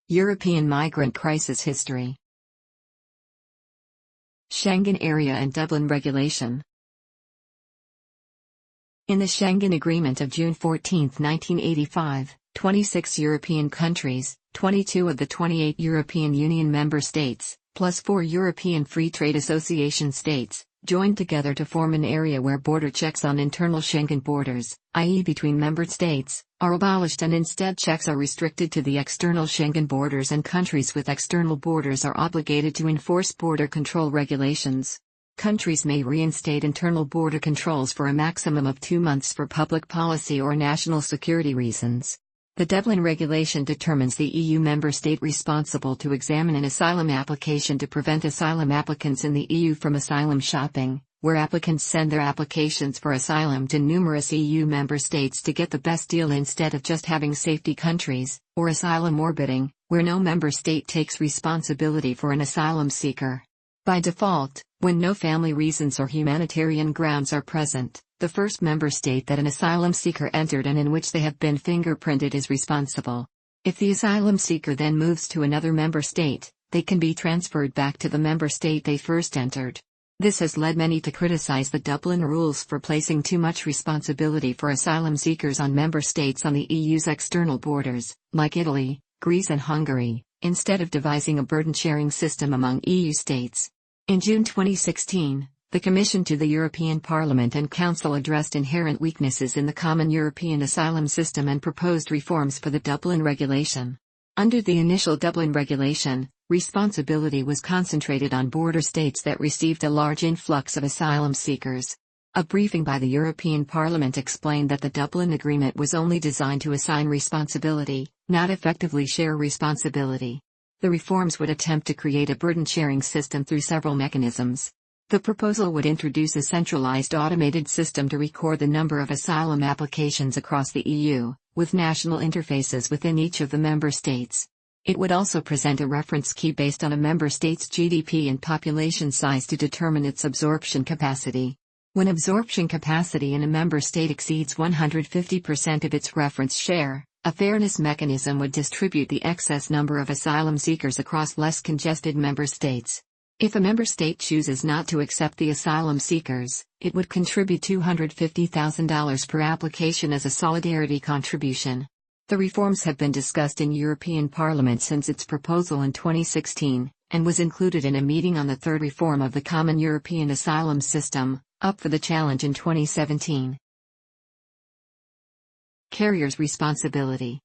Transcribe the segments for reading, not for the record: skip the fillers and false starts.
European migrant crisis history. Schengen Area and Dublin Regulation. In the Schengen Agreement of June 14, 1985, 26 European countries, 22 of the 28 European Union member states, plus 4 European Free Trade Association states, joined together to form an area where border checks on internal Schengen borders, i.e. between member states, are abolished and instead checks are restricted to the external Schengen borders, and countries with external borders are obligated to enforce border control regulations. Countries may reinstate internal border controls for a maximum of 2 months for public policy or national security reasons. The Dublin Regulation determines the EU member state responsible to examine an asylum application to prevent asylum applicants in the EU from asylum shopping, where applicants send their applications for asylum to numerous EU member states to get the best deal instead of just having safety countries, or asylum orbiting, where no member state takes responsibility for an asylum seeker. By default, when no family reasons or humanitarian grounds are present, the first member state that an asylum seeker entered and in which they have been fingerprinted is responsible. If the asylum seeker then moves to another member state, they can be transferred back to the member state they first entered. This has led many to criticize the Dublin rules for placing too much responsibility for asylum seekers on member states on the EU's external borders, like Italy, Greece and Hungary, instead of devising a burden-sharing system among EU states. In June 2016, the Commission to the European Parliament and Council addressed inherent weaknesses in the common European asylum system and proposed reforms for the Dublin Regulation. Under the initial Dublin Regulation, responsibility was concentrated on border states that received a large influx of asylum seekers. A briefing by the European Parliament explained that the Dublin Agreement was only designed to assign responsibility, not effectively share responsibility. The reforms would attempt to create a burden-sharing system through several mechanisms. The proposal would introduce a centralized automated system to record the number of asylum applications across the EU, with national interfaces within each of the member states. It would also present a reference key based on a member state's GDP and population size to determine its absorption capacity. When absorption capacity in a member state exceeds 150% of its reference share, a fairness mechanism would distribute the excess number of asylum seekers across less congested member states. If a member state chooses not to accept the asylum seekers, it would contribute $250,000 per application as a solidarity contribution. The reforms have been discussed in European Parliament since its proposal in 2016, and was included in a meeting on the third reform of the Common European Asylum System, up for the challenge in 2017. Carriers' responsibility.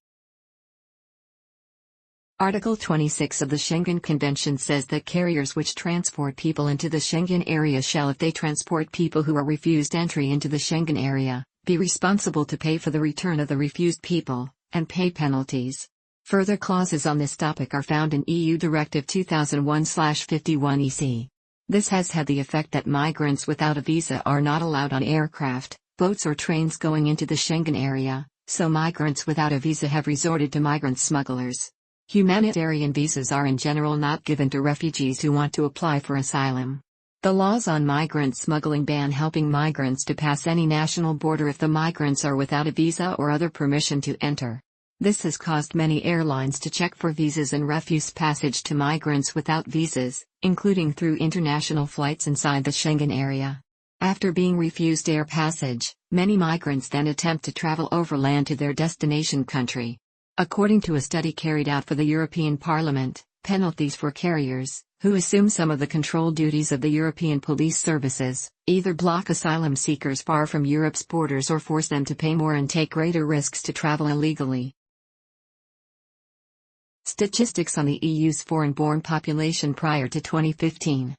Article 26 of the Schengen Convention says that carriers which transport people into the Schengen area shall, if they transport people who are refused entry into the Schengen area, be responsible to pay for the return of the refused people, and pay penalties. Further clauses on this topic are found in EU Directive 2001/51/EC. This has had the effect that migrants without a visa are not allowed on aircraft, boats or trains going into the Schengen area, so migrants without a visa have resorted to migrant smugglers. Humanitarian visas are in general not given to refugees who want to apply for asylum. The laws on migrant smuggling ban helping migrants to pass any national border if the migrants are without a visa or other permission to enter. This has caused many airlines to check for visas and refuse passage to migrants without visas, including through international flights inside the Schengen area. After being refused air passage, many migrants then attempt to travel overland to their destination country. According to a study carried out for the European Parliament, penalties for carriers, who assume some of the control duties of the European police services, either block asylum seekers far from Europe's borders or force them to pay more and take greater risks to travel illegally. Statistics on the EU's foreign-born population prior to 2015.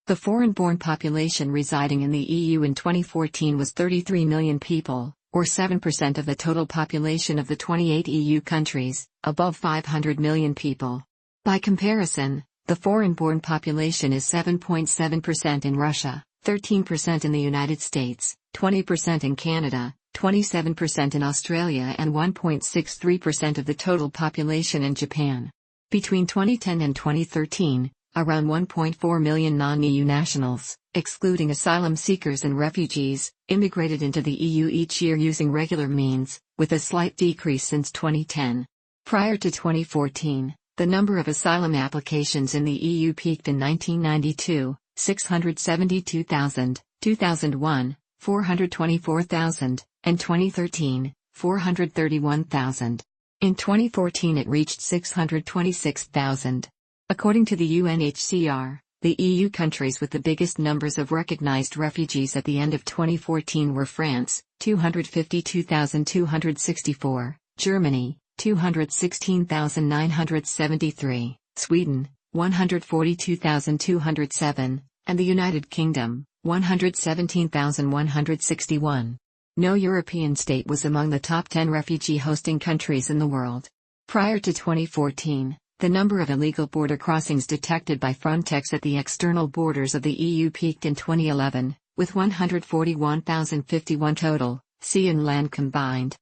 The foreign-born population residing in the EU in 2014 was 33 million people, or 7% of the total population of the 28 EU countries, above 500 million people. By comparison, the foreign-born population is 7.7% in Russia, 13% in the United States, 20% in Canada, 27% in Australia and 1.63% of the total population in Japan. Between 2010 and 2013, around 1.4 million non-EU nationals, excluding asylum seekers and refugees, immigrated into the EU each year using regular means, with a slight decrease since 2010. Prior to 2014, the number of asylum applications in the EU peaked in 1992, 672,000, 2001, 424,000, and 2013, 431,000. In 2014 it reached 626,000. According to the UNHCR, the EU countries with the biggest numbers of recognized refugees at the end of 2014 were France, 252,264, Germany, 216,973, Sweden, 142,207, and the United Kingdom, 117,161. No European state was among the top 10 refugee-hosting countries in the world. Prior to 2014, the number of illegal border crossings detected by Frontex at the external borders of the EU peaked in 2011, with 141,051 total, sea and land combined.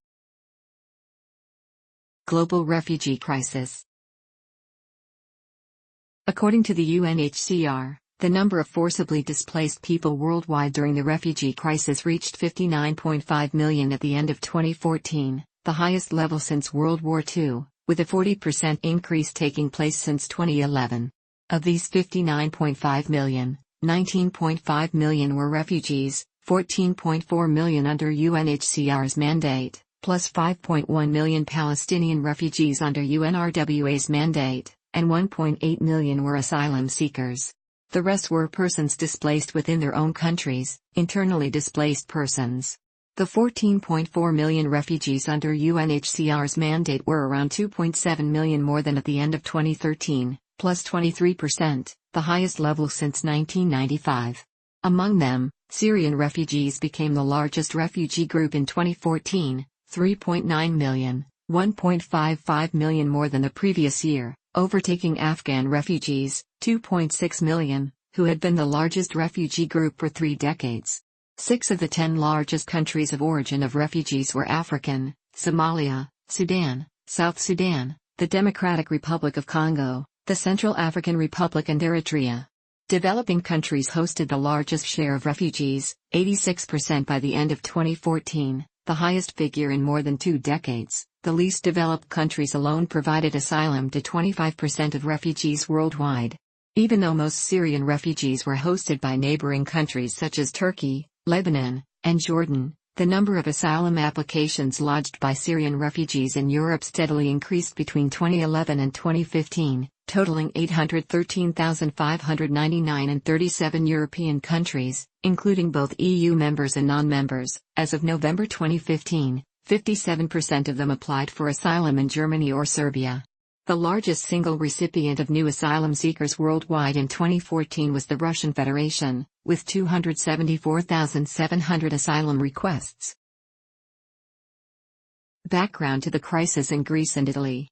Global refugee crisis. According to the UNHCR, the number of forcibly displaced people worldwide during the refugee crisis reached 59.5 million at the end of 2014, the highest level since World War II, with a 40% increase taking place since 2011. Of these 59.5 million, 19.5 million were refugees, 14.4 million under UNHCR's mandate, plus 5.1 million Palestinian refugees under UNRWA's mandate, and 1.8 million were asylum seekers. The rest were persons displaced within their own countries, internally displaced persons. The 14.4 million refugees under UNHCR's mandate were around 2.7 million more than at the end of 2013, plus 23%, the highest level since 1995. Among them, Syrian refugees became the largest refugee group in 2014, 3.9 million, 1.55 million more than the previous year, overtaking Afghan refugees, 2.6 million, who had been the largest refugee group for 3 decades. 6 of the 10 largest countries of origin of refugees were African: Somalia, Sudan, South Sudan, the Democratic Republic of Congo, the Central African Republic and Eritrea. Developing countries hosted the largest share of refugees, 86% by the end of 2014, the highest figure in more than 2 decades. The least developed countries alone provided asylum to 25% of refugees worldwide. Even though most Syrian refugees were hosted by neighboring countries such as Turkey, Lebanon, and Jordan, the number of asylum applications lodged by Syrian refugees in Europe steadily increased between 2011 and 2015, totaling 813,599 in 37 European countries, including both EU members and non-members. As of November 2015, 57% of them applied for asylum in Germany or Serbia. The largest single recipient of new asylum seekers worldwide in 2014 was the Russian Federation, with 274,700 asylum requests. Background to the crisis in Greece and Italy.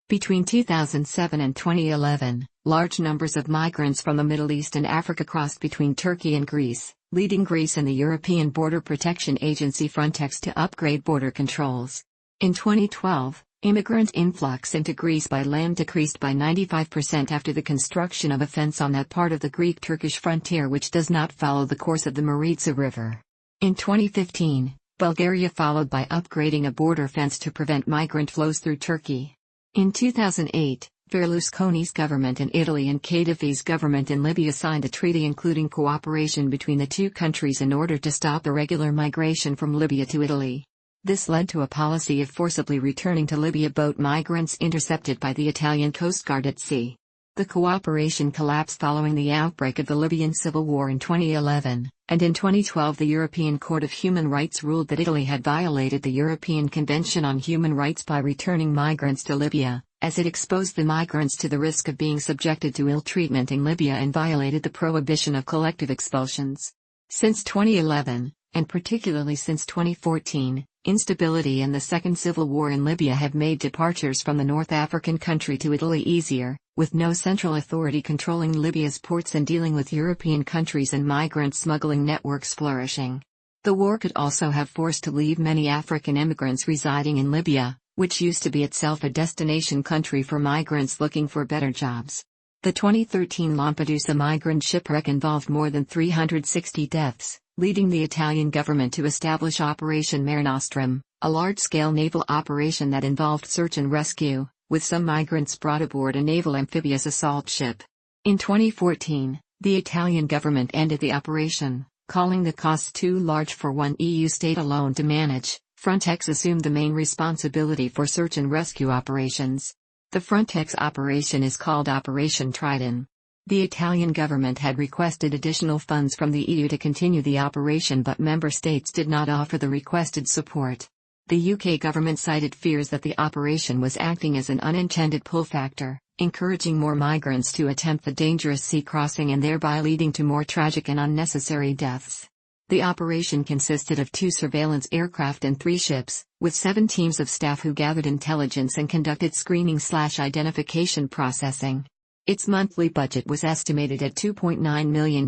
Between 2007 and 2011, large numbers of migrants from the Middle East and Africa crossed between Turkey and Greece, leading Greece and the European Border Protection Agency Frontex to upgrade border controls. In 2012, immigrant influx into Greece by land decreased by 95% after the construction of a fence on that part of the Greek-Turkish frontier which does not follow the course of the Maritsa River. In 2015, Bulgaria followed by upgrading a border fence to prevent migrant flows through Turkey. In 2008, Berlusconi's government in Italy and Gaddafi's government in Libya signed a treaty including cooperation between the two countries in order to stop irregular migration from Libya to Italy. This led to a policy of forcibly returning to Libya boat migrants intercepted by the Italian Coast Guard at sea. The cooperation collapsed following the outbreak of the Libyan civil war in 2011, and in 2012 the European Court of Human Rights ruled that Italy had violated the European Convention on Human Rights by returning migrants to Libya, as it exposed the migrants to the risk of being subjected to ill treatment in Libya and violated the prohibition of collective expulsions. Since 2011, and particularly since 2014, instability and the Second Civil War in Libya have made departures from the North African country to Italy easier, with no central authority controlling Libya's ports and dealing with European countries and migrant smuggling networks flourishing. The war could also have forced to leave many African immigrants residing in Libya, which used to be itself a destination country for migrants looking for better jobs. The 2013 Lampedusa migrant shipwreck involved more than 360 deaths, leading the Italian government to establish Operation Mare Nostrum, a large-scale naval operation that involved search and rescue, with some migrants brought aboard a naval amphibious assault ship. In 2014, the Italian government ended the operation, calling the costs too large for one EU state alone to manage. Frontex assumed the main responsibility for search and rescue operations. The Frontex operation is called Operation Trident. The Italian government had requested additional funds from the EU to continue the operation, but member states did not offer the requested support. The UK government cited fears that the operation was acting as an unintended pull factor, encouraging more migrants to attempt the dangerous sea crossing and thereby leading to more tragic and unnecessary deaths. The operation consisted of 2 surveillance aircraft and 3 ships, with 7 teams of staff who gathered intelligence and conducted screening/identification processing. Its monthly budget was estimated at €2.9 million.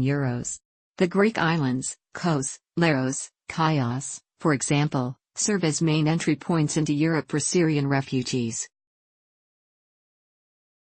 The Greek islands, Kos, Leros, Chios, for example, serve as main entry points into Europe for Syrian refugees.